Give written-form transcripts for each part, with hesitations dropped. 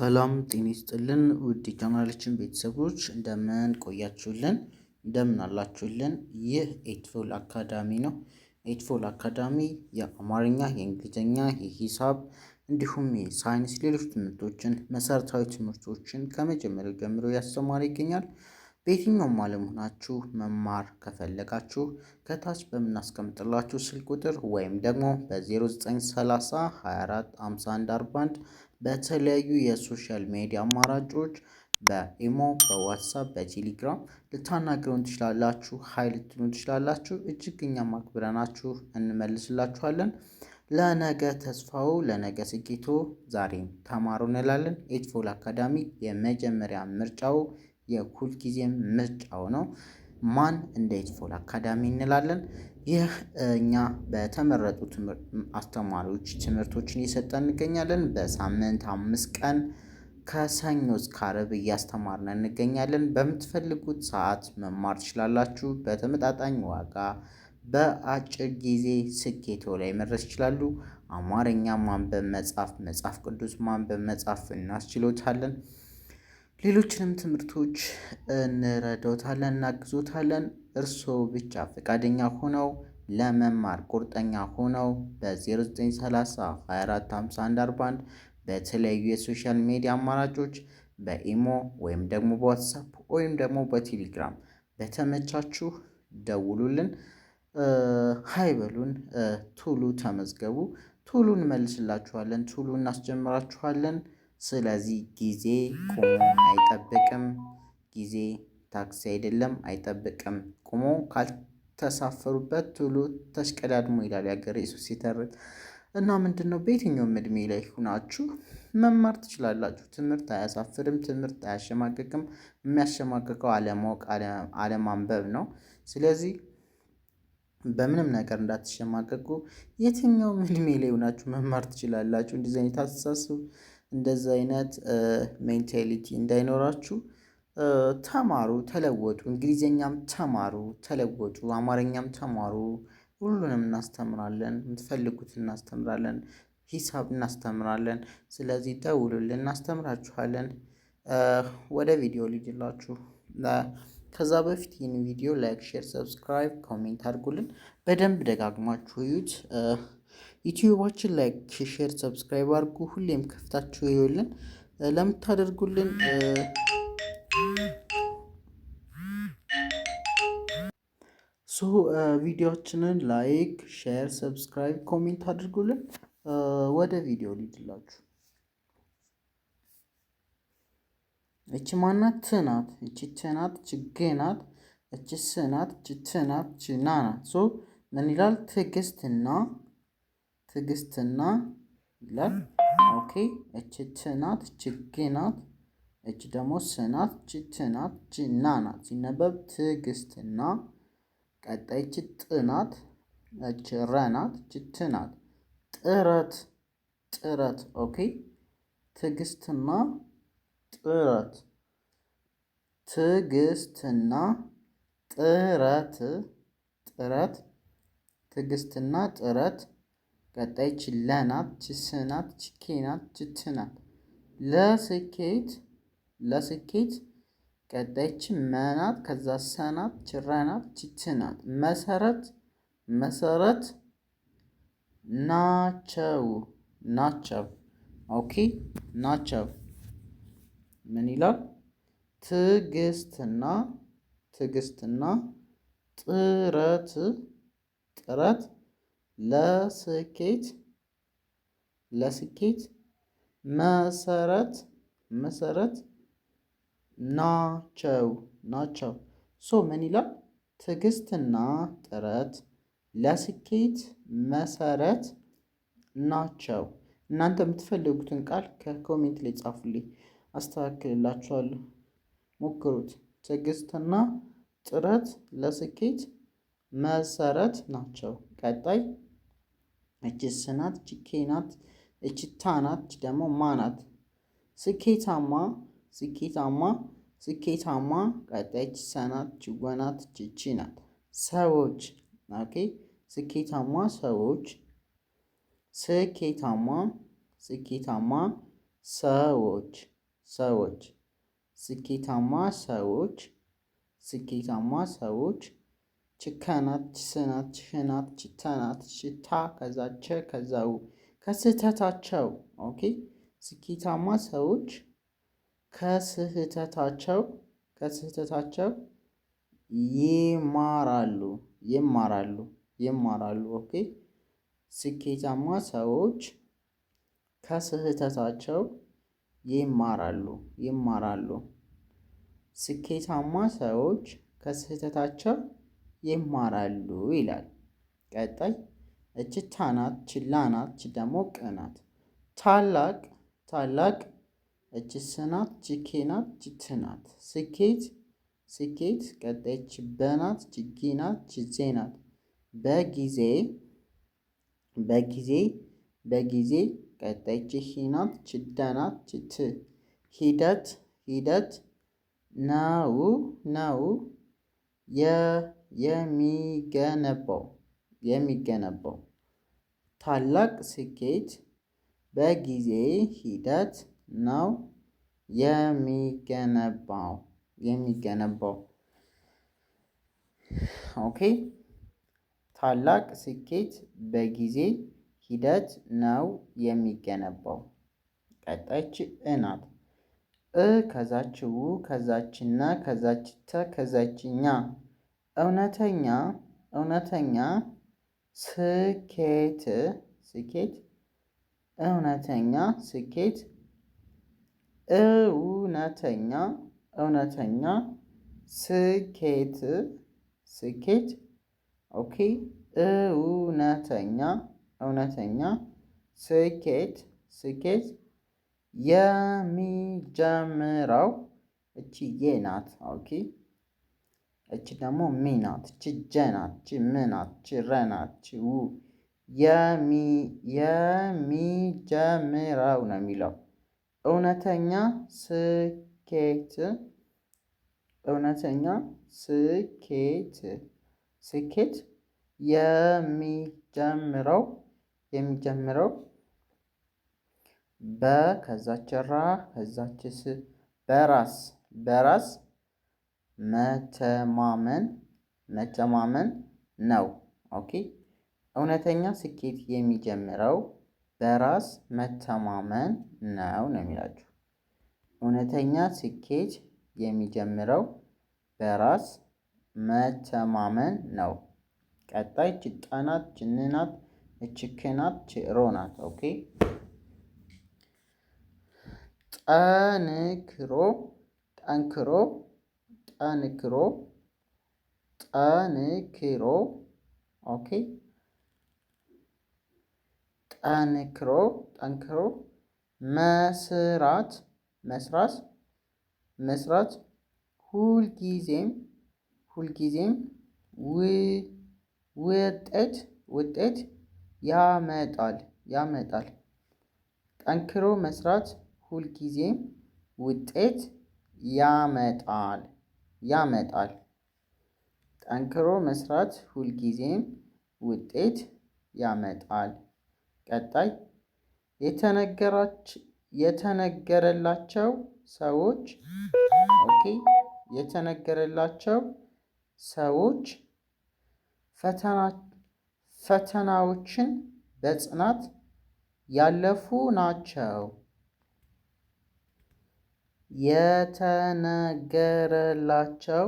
ሰላም ጤና ይስጥልን ውድ የቻናላችን ቤተሰቦች እንደምን ቆያችሁልን? እንደምን አላችሁልን? ይህ ኤትፎል አካዳሚ ነው። ኤትፎል አካዳሚ የአማርኛ፣ የእንግሊዝኛ፣ የሂሳብ እንዲሁም የሳይንስ ሌሎች ትምህርቶችን መሰረታዊ ትምህርቶችን ከመጀመሪያው ጀምሮ ያስተማረ ይገኛል። በየትኛውም ዓለም ሆናችሁ መማር ከፈለጋችሁ ከታች በምናስቀምጥላችሁ ስልክ ቁጥር ወይም ደግሞ በ0930 24 51 41 በተለያዩ የሶሻል ሚዲያ አማራጮች በኢሞ፣ በዋትሳፕ፣ በቴሌግራም ልታናግሩን ትችላላችሁ። ሀይል ልትሉን ትችላላችሁ። እጅግ እኛም አክብረናችሁ እንመልስላችኋለን። ለነገ ተስፋው፣ ለነገ ስኬቶ ዛሬም ተማሩ እንላለን። ኤትፎል አካዳሚ የመጀመሪያ ምርጫው የሁል ጊዜም ምርጫው ነው። ማን እንደ ኤትፎል አካዳሚ እንላለን። ይህ እኛ በተመረጡ አስተማሪዎች ትምህርቶችን እየሰጠን እንገኛለን። በሳምንት 5 ቀን ከሰኞ እስከ ዓርብ እያስተማርን እንገኛለን። በምትፈልጉት ሰዓት መማር ትችላላችሁ። በተመጣጣኝ ዋጋ በአጭር ጊዜ ስኬቶ ላይ መድረስ ይችላሉ። አማርኛ ማንበብ፣ መጻፍ ቅዱስ ማንበብ መጻፍ እናስችሎታለን። ሌሎችንም ትምህርቶች እንረዳዎታለን፣ እናግዞታለን። እርስዎ ብቻ ፈቃደኛ ሆነው ለመማር ቁርጠኛ ሆነው በ0930 24 51 41 በተለያዩ የሶሻል ሚዲያ አማራጮች በኢሞ ወይም ደግሞ በዋትሳፕ ወይም ደግሞ በቴሌግራም በተመቻችሁ ደውሉልን፣ ሀይ በሉን፣ ቶሎ ተመዝገቡ። ቶሎ እንመልስላችኋለን፣ ቶሎ እናስጀምራችኋለን። ስለዚህ ጊዜ ቆሞ አይጠብቅም። ጊዜ ታክሲ አይደለም፣ አይጠብቅም። ቆሞ ካልተሳፈሩበት ቶሎ ተሽቀዳድሞ ይላል ያገሬ ሰው ሲተርት። እና ምንድነው በየትኛውም እድሜ ላይ ሆናችሁ መማር ትችላላችሁ። ትምህርት አያሳፍርም፣ ትምህርት አያሸማቅቅም። የሚያሸማቅቀው አለማወቅ፣ አለማንበብ ነው። ስለዚህ በምንም ነገር እንዳትሸማቀቁ። የትኛውም እድሜ ላይ ሆናችሁ መማር ትችላላችሁ። እንደዚህ አይነት አስተሳሰብ፣ እንደዚህ አይነት ሜንታሊቲ እንዳይኖራችሁ ተማሩ፣ ተለወጡ። እንግሊዘኛም ተማሩ፣ ተለወጡ። አማርኛም ተማሩ። ሁሉንም እናስተምራለን። የምትፈልጉት እናስተምራለን። ሂሳብ እናስተምራለን። ስለዚህ ደውሉልን፣ እናስተምራችኋለን። ወደ ቪዲዮ ልጅላችሁ። ከዛ በፊት ይህን ቪዲዮ ላይክ፣ ሼር፣ ሰብስክራይብ፣ ኮሜንት አድርጉልን። በደንብ ደጋግማችሁ እዩት። ዩቲዩባችን ላይክ፣ ሼር፣ ሰብስክራይብ አድርጉ። ሁሌም ከፍታችሁ ይዩልን። ለምታደርጉልን ቪዲዮችንን ላይክ፣ ሼር፣ ሰብስክራይብ፣ ኮሜንት አድርጉልን። ወደ ቪዲዮ ልጅላችሁ። እቺ ማናት? ትናት። እቺ ትናት፣ ችግናት። እቺ ስናት፣ እቺ ትናት፣ እቺ ናናት። ምን ይላል? ትዕግስትና ይላል። ኦኬ። እቺ ትናት፣ ችግናት። እቺ ደግሞ ስናት፣ እቺ ትናት፣ እቺ ናናት። ሲነበብ ትዕግስትና። ቀጣይ እቺ ጥናት፣ እቺ ረናት፣ እቺ ትናት። ጥረት። ኦኬ። ትዕግስትና ጥረት፣ ትዕግስትና ጥረት፣ ትዕግስትና ጥረት። ቀጣይ ችለናት፣ ችስናት፣ ችኬናት፣ ችትናት። ለስኬት ቀጣይ ችመናት፣ ከዛ ሰናት፣ ችረናት፣ ችትናት። መሰረት ናቸው። ኦኬ። ናቸው። ምን ይላል? ትዕግስትና ጥረት ለስኬት መሰረት ናቸው። ምን ይላል? ትዕግስትና ጥረት ለስኬት መሰረት ናቸው። እናንተ የምትፈልጉትን ቃል ከኮሜንት ላይ ጻፉልኝ፣ አስተካክልላችኋለሁ። ሞክሩት። ትዕግስትና ጥረት ለስኬት መሰረት ናቸው። ቀጣይ እቺ ስናት፣ እቺ ኬናት፣ እቺ ታናት፣ እቺ ደግሞ ማናት። ስኬታማ። ቀጣይ እቺ ሰናት፣ እቺ ወናት፣ እቺ ናት። ሰዎች። ኦኬ። ስኬታማ ሰዎች። ስኬታማ ሰዎች። ሰዎች ስኬታማ ሰዎች ስኬታማ ሰዎች ችከናት ችስናት ችህናት ችተናት ሽታ ከዛቸ ከዛው ከስህተታቸው ኦኬ ስኬታማ ሰዎች ከስህተታቸው ይማራሉ ይማራሉ ኦኬ ስኬታማ ሰዎች ከስህተታቸው ይማራሉ ስኬታማ ሰዎች ከስህተታቸው ይማራሉ ይላል። ቀጣይ እችታ ናት ችላ ናት ች ደግሞ ቅ ናት። ታላቅ እችስ ናት ችኬ ናት ችት ናት። ስኬት ቀጣይ ችበ ናት ችጌ ናት ችዜ ናት። በጊዜ ቀጣይ ችሂ ናት ችደ ናት ችት። ሂደት ነው የሚገነባው ታላቅ ስኬት በጊዜ ሂደት ነው የሚገነባው። ኦኬ ታላቅ ስኬት በጊዜ ሂደት ነው የሚገነባው። ቀጣይች ናት ከዛች ከዛችና ከዛችተ ከዛችኛ እውነተኛ ስኬት እውነተኛ ስኬት እውነተኛ ስኬት ኦኬ እውነተኛ ስኬት የሚጀምረው እቺ የ ናት። ኦኬ እቺ ደግሞ ሚ ናት እቺ ጀ ናት እቺ ም ናት እቺ ረ ናት እቺ ው የሚጀምረው ነው የሚለው እውነተኛ ስኬት የሚጀምረው ከዛች ራ ከዛችስ በራስ መተማመን ነው። ኦኬ እውነተኛ ስኬት የሚጀምረው በራስ መተማመን ነው የሚላችሁ። እውነተኛ ስኬት የሚጀምረው በራስ መተማመን ነው። ቀጣይ ችጣ ናት ችን ናት እችክ ናት ችሮ ናት። ኦኬ ጠንክሮ ኦኬ ጠንክሮ መስራት ሁልጊዜም ውጤት ያመጣል። ጠንክሮ መስራት ሁልጊዜም ውጤት ያመጣል። ጠንክሮ መስራት ሁልጊዜም ውጤት ያመጣል። ቀጣይ የተነገረላቸው ሰዎች ኦኬ የተነገረላቸው ሰዎች ፈተናዎችን በጽናት ያለፉ ናቸው። የተነገረላቸው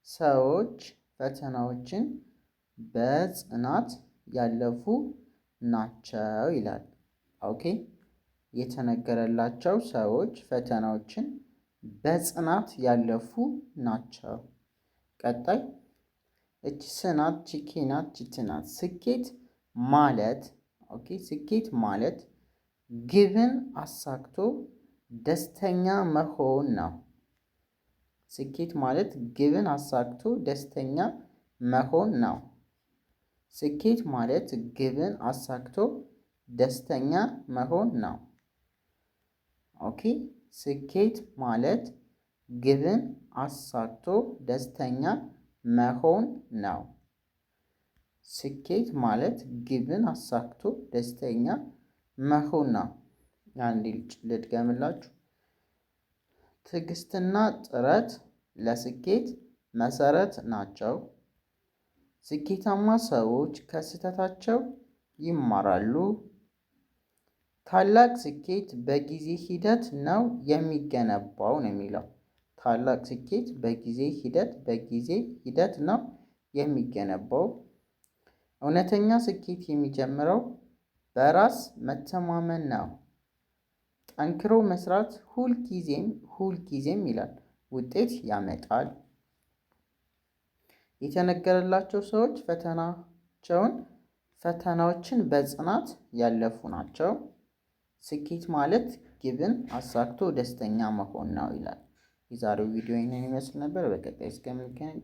ሰዎች ፈተናዎችን በጽናት ያለፉ ናቸው ይላል። ኦኬ የተነገረላቸው ሰዎች ፈተናዎችን በጽናት ያለፉ ናቸው። ቀጣይ እቺ ስናት ችኬ ናት ችት ናት። ስኬት ማለት ግብን አሳክቶ ደስተኛ መሆን ነው። ስኬት ማለት ግብን አሳክቶ ደስተኛ መሆን ነው። ስኬት ማለት ግብን አሳክቶ ደስተኛ መሆን ነው። ኦኬ ስኬት ማለት ግብን አሳክቶ ደስተኛ መሆን ነው። ስኬት ማለት ግብን አሳክቶ ደስተኛ መሆን ነው። አንዴ ልድገምላችሁ። ትዕግስትና ጥረት ለስኬት መሰረት ናቸው። ስኬታማ ሰዎች ከስህተታቸው ይማራሉ። ታላቅ ስኬት በጊዜ ሂደት ነው የሚገነባው ነው የሚለው። ታላቅ ስኬት በጊዜ ሂደት ነው የሚገነባው። እውነተኛ ስኬት የሚጀምረው በራስ መተማመን ነው። ጠንክሮ መስራት ሁልጊዜም ይላል ውጤት ያመጣል። የተነገረላቸው ሰዎች ፈተናዎችን በጽናት ያለፉ ናቸው። ስኬት ማለት ግብን አሳክቶ ደስተኛ መሆን ነው ይላል። የዛሬው ቪዲዮ ይህንን ይመስል ነበር። በቀጣይ እስከምንገናኝ